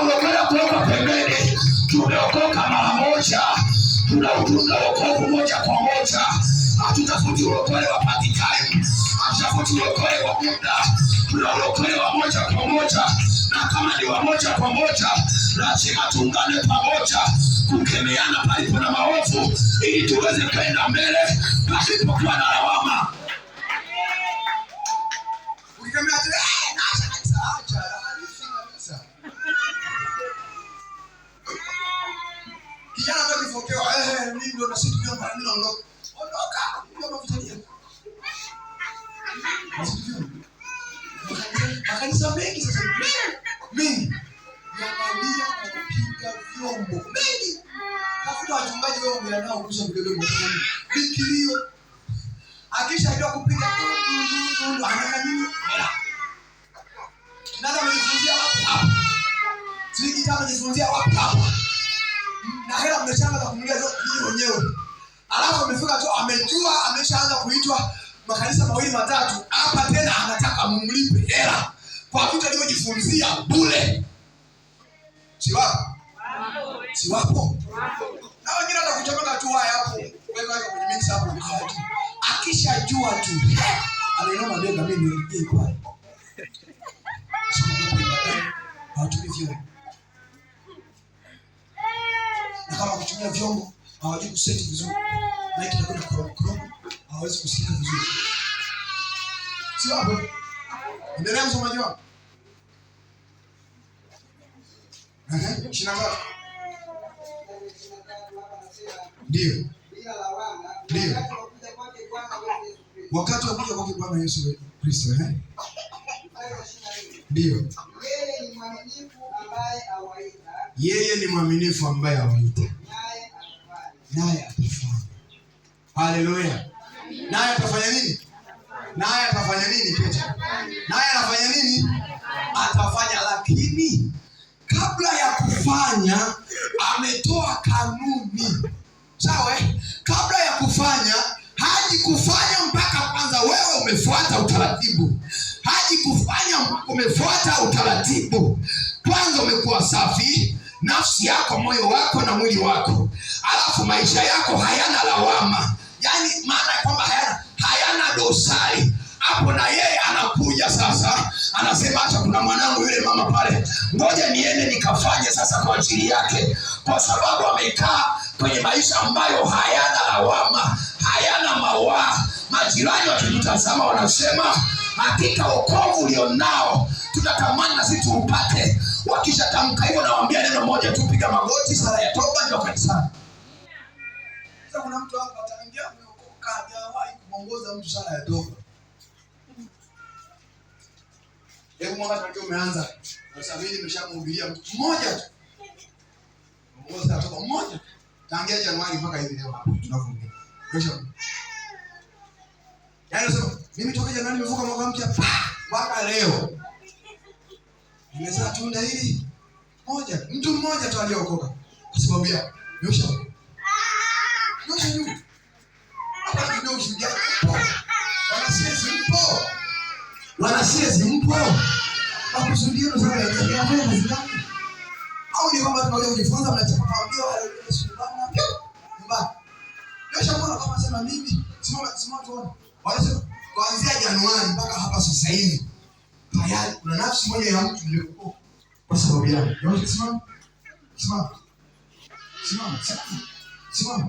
na ulokole kuwekwa pembeni. Tumeokoka mara moja, tuna wokovu moja kwa moja. Hatutafuti ulokole wa part time, hatutafuti ulokole wa muda, tuna ulokole wa moja kwa moja. Na kama ni wa moja kwa moja, lazima tuungane pamoja kukemeana palipo na maovu, ili tuweze kwenda mbele pasipokuwa na lawama. Ukikemea tu acha kabisa. Kijana ndio kifokewa, mimi ndio nasikia kwamba mimi naondoka. Ondoka, ndio mafutalia. Makanisa mengi sasa mingi yanalia na kupiga vyombo mengi. Tafuta wachungaji wao nao kusha mbele mtani. Bikilio. Akishajua kupiga anataka nini? Hela. Nani amejifunzia wapi hapa? Sisi kitabu amejifunzia wapi hapa? Na hela mmechanga za kumlia nyinyi wenyewe. Alafu amefika tu amejua ameshaanza kuitwa makanisa mawili matatu. Hapa tena anataka mumlipe hela kwa kitu alivyojifunzia bure. Si wapo? Na wengine atakuchomeka tu haya hapo. Weka kwenye mix hapo ni haya tu. Akishajua tu. Anainoma bega mimi nirejee pale. Hawatulivyo. Na kama kutumia vyombo hawajui kuseti vizuri. Na kitakwenda koromo. Hawezi kusikika vizuri. Si wapo? Endelea msomaji wangu. Shina. Ndio. Wakati wa kuja kwake Bwana Yesu Kristo, ndio. Yeye ni mwaminifu ambaye awaita. Naye atafanya. Haleluya. Naye atafanya nini? Naye atafanya nini Petro? Naye anafanya nini? Atafanya, lakini kabla ya kufanya ametoa kanuni. Sawa? Kabla ya kufanya haji kufanya mpaka kwanza wewe umefuata utaratibu. Haji kufanya mpaka umefuata utaratibu. Kwanza umekuwa safi, nafsi yako, moyo wako na mwili wako. Alafu maisha yako hayana lawama. Yaani maana kwamba hayana dosari. Hapo na yeye anakuja sasa, anasema acha kuna mwanangu yule mama pale, ngoja niende nikafanye sasa kwa ajili yake, kwa sababu amekaa kwenye maisha ambayo hayana lawama, hayana mawaa. Majirani wakimtazama wanasema hakika wokovu ulionao tunatamani na sisi tuupate. Wakishatamka hivyo nawaambia neno moja tu, piga magoti, sala ya toba, ndio kanisani. Sasa kuna mtu hapa ataingia ameokoka, hajawahi kuongoza mtu sala ya toba. Hebu mwaka tukio umeanza. Sasa mimi nimeshamhubiria mtu mmoja tu. Mwongoza toba mmoja. Tangia Januari mpaka hivi leo hapo tunavumilia. Kesho. Yaani sasa mimi toka Januari nimevuka mwaka mpya mpaka leo. Nimezaa tunda hili moja. Mtu mmoja tu aliokoka. Kwa sababu ya nyosha. Nyosha juu. Hapa ndio ushuhuda. Wanasiasi mpo. Makusudio sana ya kazi gani? Au ni kwamba tunaweza kujifunza mnataka kuambia wale Sulemana pia? Mbona? Kesho mbona kama sema mimi simama tuone. Wanasema kuanzia Januari mpaka hapa sasa hivi tayari kuna nafsi moja ya mtu ilikuwa kwa sababu yake. Yote simama. Simama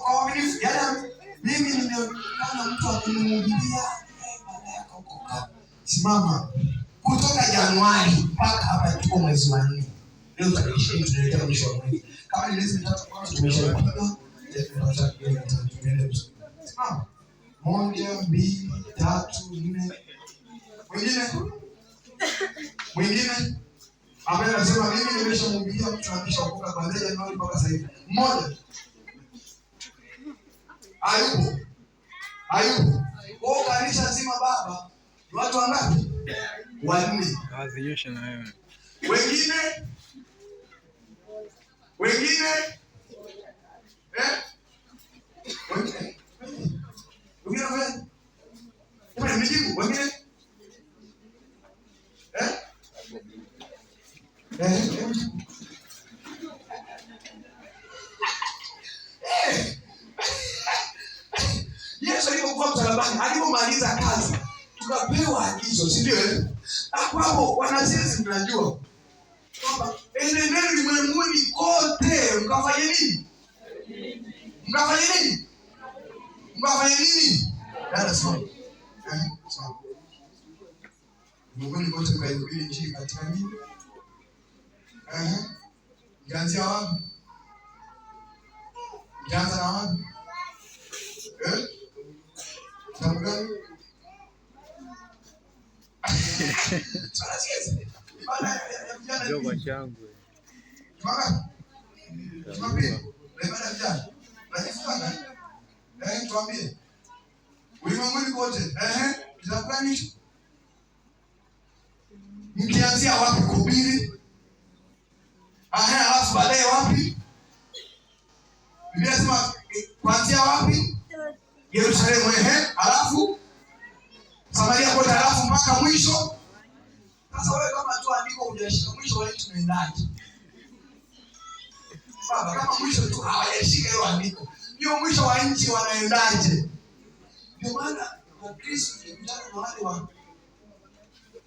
kwa uaminifu. Yaani mimi nimeona mtu akimhubiria simama kutoka Januari mpaka hapa tuko mwezi wa 4. Leo tarehe tunaelekea mwisho wa mwezi. Kama ni miezi mitatu kwanza tumeshapiga. Simama. 1, 2, 3, 4. Mwingine ambaye anasema mimi nimeshamhubiria mtu akishaokoka kuanzia Januari mpaka sasa hivi. Mmoja. Ayubu. Kwa kanisa zima baba. Watu wangapi? 4. Waziosha na wewe. Wengine? Wengine? Wengine? Yesu alipokuwa msalabani, alipomaliza kazi, tukapewa agizo, si ndio? Hapo wanasayansi tunajua kwamba enendeni ulimwenguni kote mkafanye nini? Mkafanye nini? Mkafanye nini? Dada sawa. Sawa. Ulimwenguni kote mkaihubiri injili katika nini? Mkianzia wapi? Mkianza na wapi? Kitabu gani? Ndio changu. Tuambie. Lebada vijana. Unajifunza? Tuambie. Ulimwenguni kote. Kitabu gani hicho? Mkianzia wapi kuhubiri? Alafu baadaye wapi? Biblia inasema kuanzia wapi? Yerusalemu. Alafu Samaria kote, alafu mpaka mwisho. Sasa wewe kama tu andiko hujashika mwisho, wewe tunaendaje? Baba, kama mwisho tu hawajashika hiyo andiko, hiyo mwisho wa nchi wanaendaje? Ndio maana Wakristo tunataka na wale wa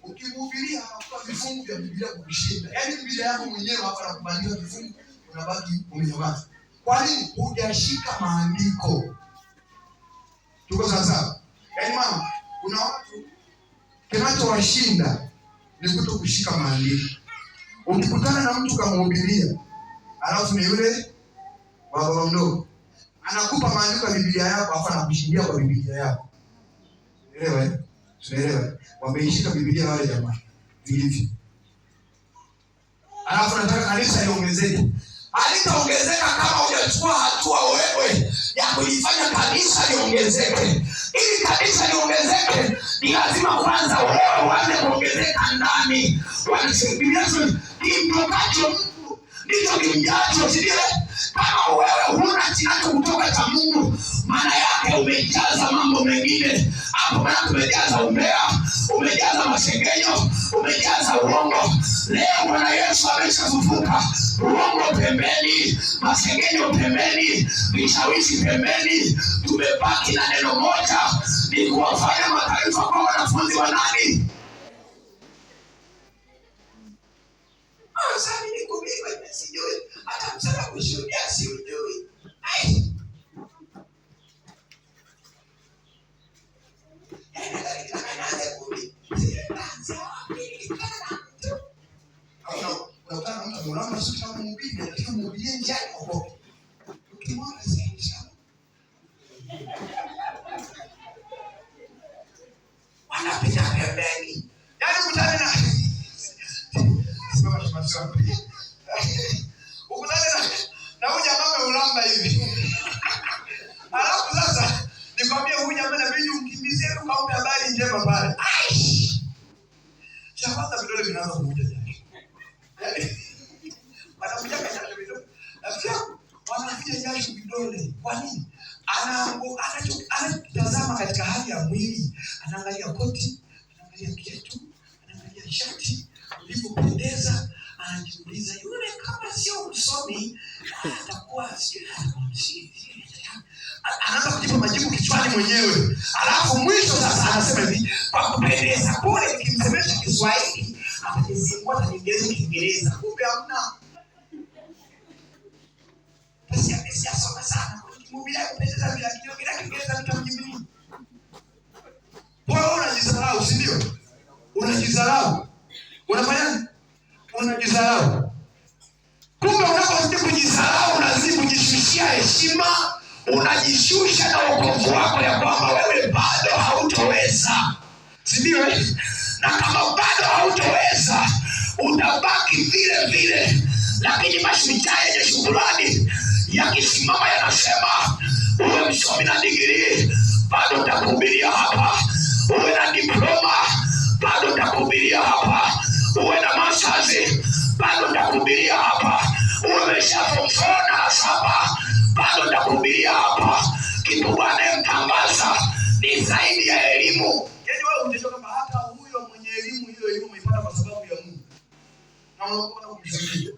ukimhubiria kwa vifungu vya Biblia kukushinda. Yaani Biblia yako mwenyewe hapa nakubandika vifungu, unabaki umenyamaza. Kwa nini? Hujashika maandiko. Tuko sasa. Yaani mama, kuna watu kinachowashinda ni kutokushika maandiko. Ukikutana na mtu kamhubiria, alafu ni yule baba mdogo, anakupa maandiko ya Biblia yako, afa anakushindia kwa Biblia yako. Elewa? Tunaelewa? Wameishika Biblia wale jamaa. Vilivyo. Alafu nataka kanisa liongezeke. Halitaongezeka kama hujachukua hatua wewe ya kulifanya kanisa liongezeke. Ili kanisa liongezeke, ni lazima kwanza wewe uanze kuongezeka ndani. Wanasema kimtokacho Mungu ndicho kimjacho, si ndio? Kama wewe huna kinacho kutoka cha Mungu, maana yake umejaza mambo mengine. Hapo maana umejaza umbea, umejaza masengenyo, umejaza uongo. Leo Bwana Yesu ameshafufuka. Uongo pembeni, masengenyo pembeni, vishawishi pembeni. Tumebaki na neno moja, ni kuwafanya mataifa kwa wanafunzi wa nani? Sasa ni kubiba sijui, hata msala kushuhudia sijui. Unataka mtu mwana sio mhubiri, lakini mhubiri ndiye hapo. Ukimwona sasa. Wanapita pembeni. Yaani mtane na ukutane na huyu jamaa ameulamba hivi. Alafu sasa nikwambie huyu jamaa inabidi umkimbizie ukaombe habari njema pale. Shabaza vidole vinaanza kuja jana. Wanakuja jasho vidole. Wanakuja jasho vidole. Kwa nini? Anatazama katika hali ya mwili, anaangalia koti, anaangalia kiatu, anaangalia shati, ulipopendeza, anajiuliza yule kama sio msomi atakuwa anaanza kujipa majibu kichwani mwenyewe. Alafu mwisho sasa anasema hivi, kwa kupendeza kule nikimsemesha Kiswahili atajizingua na Kiingereza. Kumbe hamna. Basi amesoma sana. Mbona kupendeza bila Kiingereza mtamjibini? Wewe unajisahau, si ndio? Unajisahau. Unafanya? Unajisahau. Kumbe unapozidi kujisahau unazidi kujishushia heshima, unajishusha na wokovu wako ya kwamba wewe bado hautoweza. Si ndio? Na kama bado hautoweza, utabaki vile vile. Lakini mashujaa yenye shukrani yakisimama yanasema, uwe msomi na degree, bado nitakuhubiria hapa. Uwe na diploma, bado nitakuhubiria hapa. Uwe na masters, bado nitakuhubiria hapa. Uwe umeshafomfona 7, bado nitakuhubiria hapa. Kitu gani mtangaza ni zaidi ya elimu. Yaani wewe unajua kama hata huyo mwenye elimu hiyo umeipata kwa sababu ya Mungu. na unaogopa kumzuia.